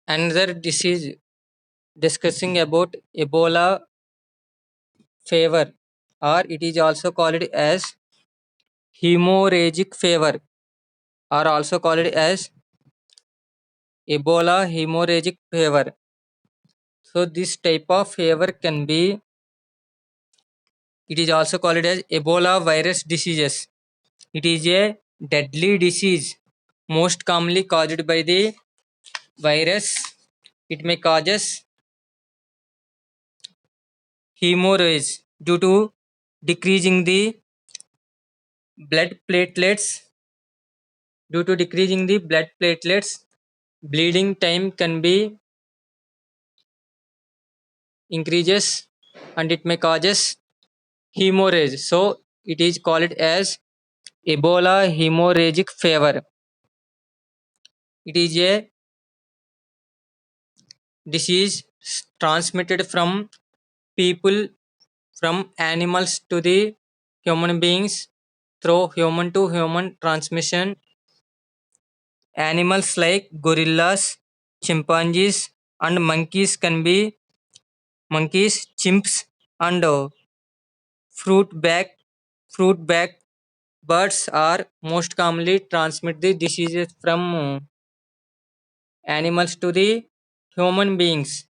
Another disease discussing about Ebola fever, or it is also called as hemorrhagic fever, or also called as Ebola hemorrhagic fever. So this type of fever can be, it is also called as Ebola virus diseases. It is a deadly disease most commonly caused by the virus. It may causes hemorrhage due to decreasing the blood platelets. Due to decreasing the blood platelets, bleeding time can be increases and it may causes hemorrhage. So it is called as Ebola hemorrhagic fever. It is a disease transmitted from people, from animals to the human beings through human to human transmission. Animals like gorillas, chimpanzees, and monkeys, chimps, and fruit bag fruit bag birds are most commonly transmit the diseases from animals to the human beings.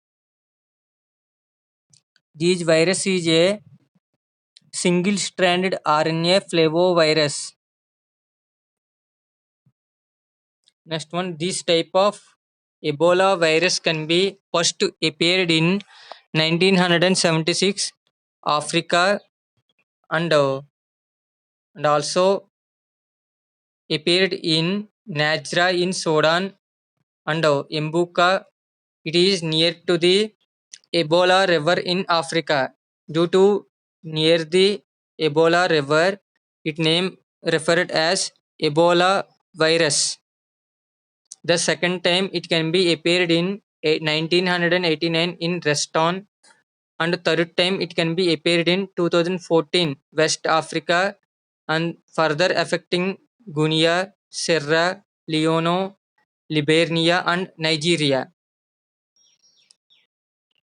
This virus is a single-stranded RNA flavivirus. Next one, this type of Ebola virus can be first appeared in 1976 Africa, and also appeared in Najra in Sudan, and Mbuka. It is near to the Ebola river in Africa. Due to near the Ebola river, it name referred as Ebola virus. The second time it can be appeared in 1989 in Reston, and third time it can be appeared in 2014 West Africa, and further affecting Guinea, Sierra Leone, Liberia, and Nigeria.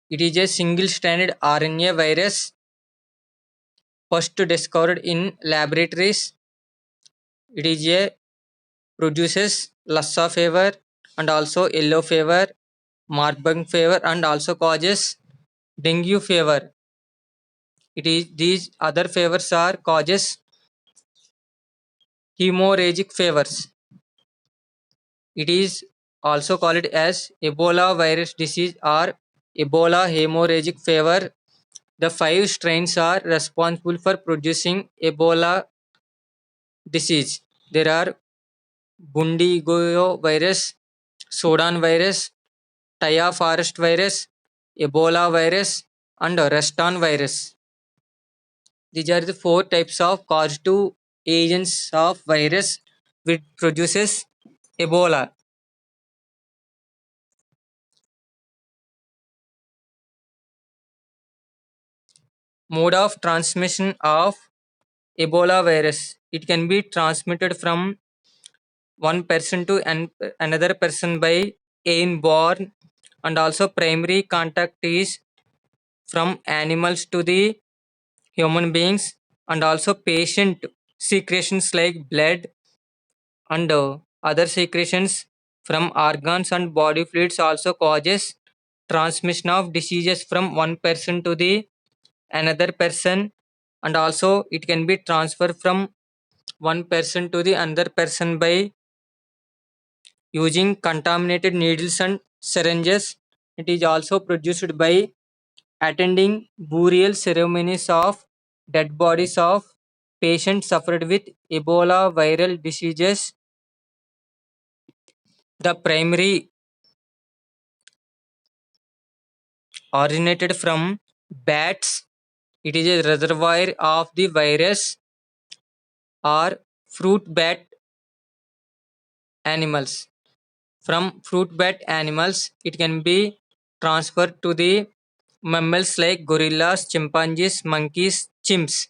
It is a single-stranded RNA virus first discovered in laboratories. It is a produces Lassa fever and also yellow fever, Marburg fever, and also causes dengue fever. It is these other fevers are causes hemorrhagic fevers. It is also called as Ebola virus disease or Ebola hemorrhagic fever. The five strains are responsible for producing Ebola disease. There are Bundigoyo virus, Sudan virus, Taya forest virus, Ebola virus, and Reston virus. These are the four types of causative agents of virus which produces Ebola. Mode of transmission of Ebola virus. It can be transmitted from one person to another person by airborne, and also primary contact is from animals to the human beings, and also patient secretions like blood and other secretions from organs and body fluids also causes transmission of diseases from one person to the another person, and also it can be transferred from one person to the another person by using contaminated needles and syringes. It is also produced by attending burial ceremonies of dead bodies of patients suffered with Ebola viral diseases. The primary originated from bats. It is a reservoir of the virus or fruit bat animals. From fruit bat animals, it can be transferred to the mammals like gorillas, chimpanzees, monkeys, chimps.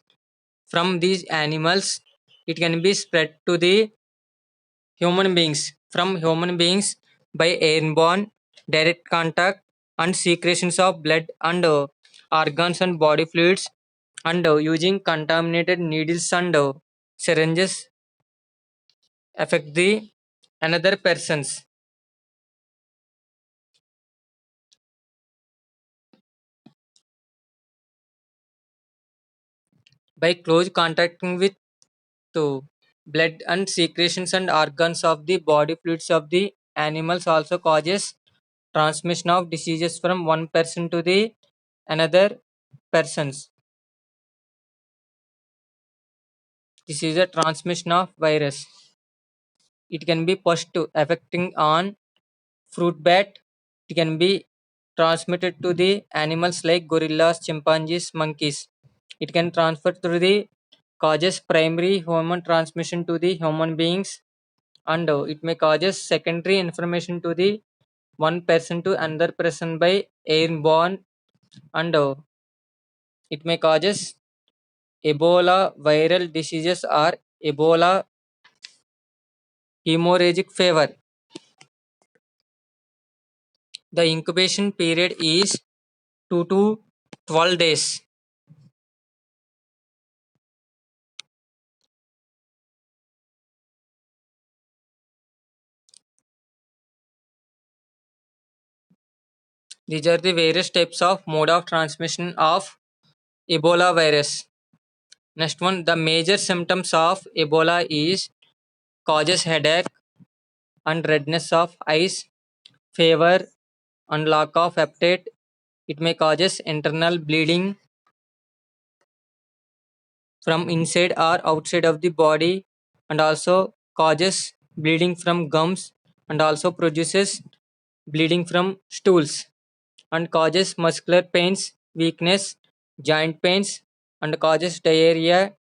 From these animals, it can be spread to the human beings. From human beings by airborne, direct contact and secretions of blood and organs and body fluids, and using contaminated needles and syringes affect the another persons by close contacting with blood and secretions and organs of the body fluids of the animals also causes transmission of diseases from one person to the another persons. This is a transmission of virus. It can be pushed to affecting on fruit bat. It can be transmitted to the animals like gorillas, chimpanzees, monkeys. It can transfer through the causes primary human transmission to the human beings, and it may causes secondary information to the one person to another person by airborne, and it may causes Ebola viral diseases or Ebola hemorrhagic fever. The incubation period is 2 to 12 days. These are the various types of mode of transmission of Ebola virus. Next one, the major symptoms of Ebola is causes headache and redness of eyes, fever and lack of appetite. It may causes internal bleeding from inside or outside of the body, and also causes bleeding from gums, and also produces bleeding from stools, and causes muscular pains, weakness, joint pains, and causes diarrhea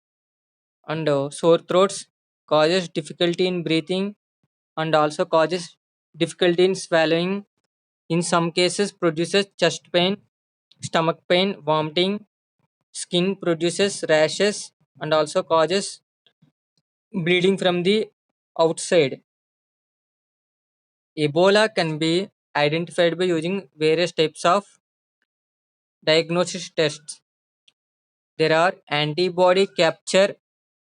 and sore throats, causes difficulty in breathing, and also causes difficulty in swallowing. In some cases, produces chest pain, stomach pain, vomiting, skin produces rashes, and also causes bleeding from the outside. Ebola can be identified by using various types of diagnosis tests. There are antibody capture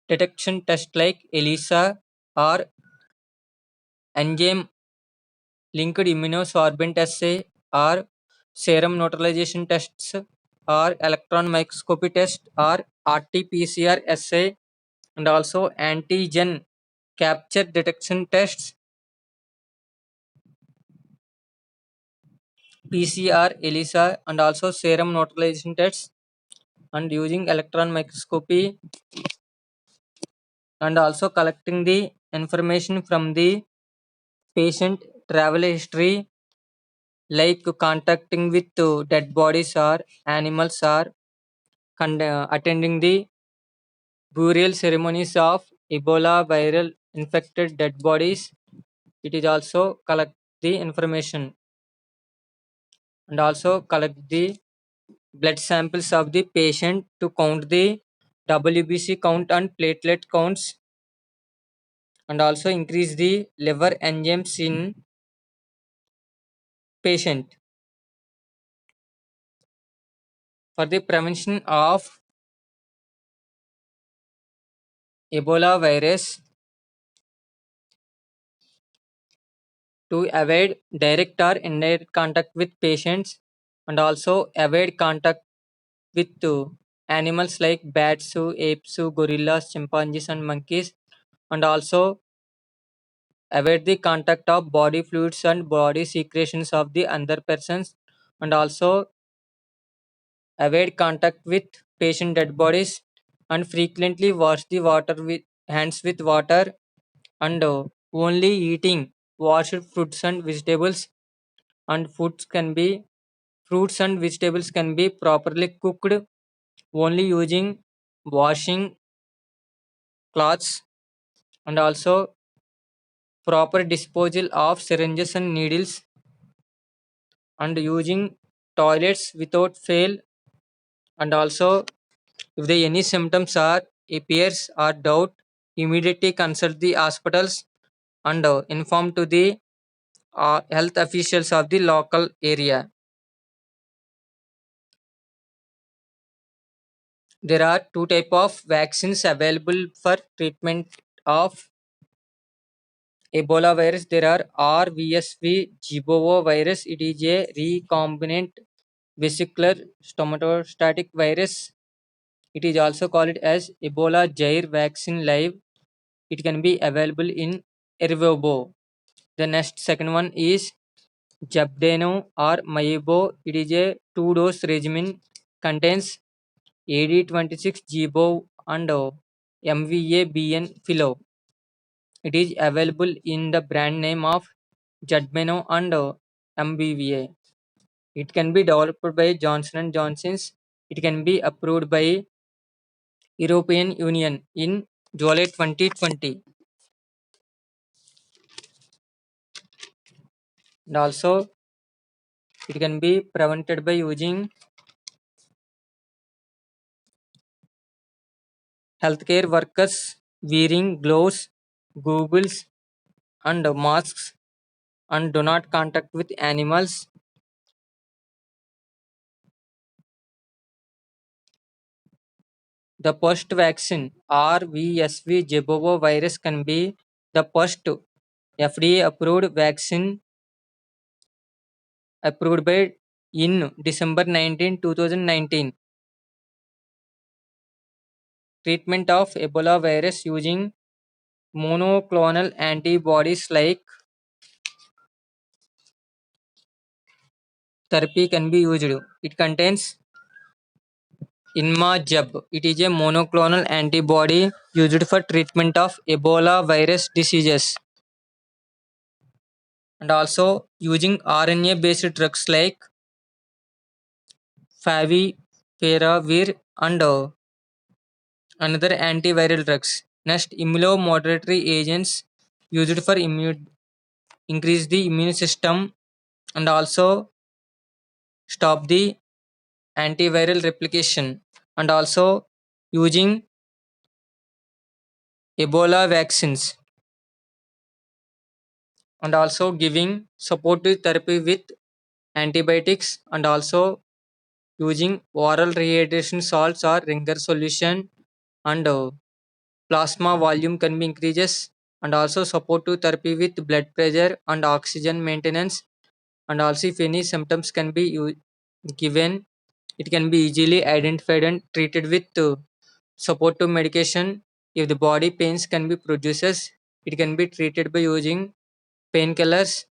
detection tests like ELISA or enzyme linked immunosorbent assay or serum neutralization tests or electron microscopy test or RT-PCR assay, and also antigen capture detection tests, PCR, ELISA, and also serum neutralization tests, and using electron microscopy, and also collecting the information from the patient travel history like contacting with dead bodies or animals or attending the burial ceremonies of Ebola viral infected dead bodies. It is also collect the information and also collect the blood samples of the patient to count the WBC count and platelet counts, and also increase the liver enzymes in patient for the prevention of Ebola virus. To avoid direct or indirect contact with patients, and also avoid contact with animals like bats, apes, gorillas, chimpanzees, and monkeys, and also avoid the contact of body fluids and body secretions of the other persons, and also avoid contact with patient dead bodies, and frequently wash the water with hands with water, and only eating washed fruits and vegetables, and fruits and vegetables can be properly cooked only using washing cloths, and also proper disposal of syringes and needles, and using toilets without fail, and also if there any symptoms are appears or doubt, immediately consult the hospitals and inform to the health officials of the local area. There are two type of vaccines available for treatment of Ebola virus. There are RVSV Gibovo virus. It is a recombinant vesicular stomatostatic virus. It is also called as Ebola Jair vaccine live. It can be available in Ervobo. The next second one is Jabdeno or Mayebo. It is a two-dose regimen, contains AD26 Gibo and MVA-BN Philo. It is available in the brand name of Jadbeno and MBVA. It can be developed by Johnson and Johnson's. It can be approved by European Union in July 2020. And also it can be prevented by using healthcare workers wearing gloves, goggles, and masks, and do not contact with animals. The first vaccine RVSV Jebovo virus can be the first FDA approved vaccine approved by in December 2019. Treatment of Ebola virus using monoclonal antibodies like therapy can be used. It contains Inmazeb. It is a monoclonal antibody used for treatment of Ebola virus diseases, and also using RNA based drugs like favipiravir and another antiviral drugs. Next, immunomodulatory agents used for increase the immune system and also stop the antiviral replication, and also using Ebola vaccines, and also giving supportive therapy with antibiotics, and also using oral rehydration salts or ringer solution, and plasma volume can be increases, and also supportive therapy with blood pressure and oxygen maintenance, and also if any symptoms can be given, it can be easily identified and treated with supportive medication. If the body pains can be produces, it can be treated by using painkillers,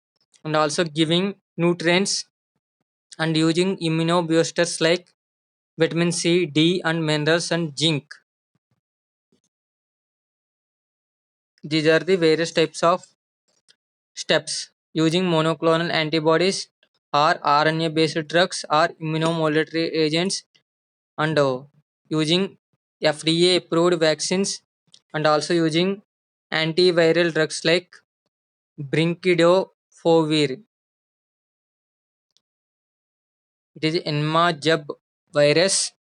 and also giving nutrients and using immunoboosters like vitamin C, D, and minerals and zinc. These are the various types of steps using monoclonal antibodies or RNA based drugs or immunomodulatory agents, and using FDA approved vaccines, and also using antiviral drugs like brincidofovir. It is Enmazeb virus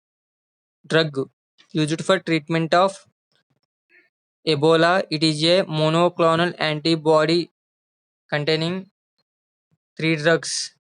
drug used for treatment of Ebola. It is a monoclonal antibody containing three drugs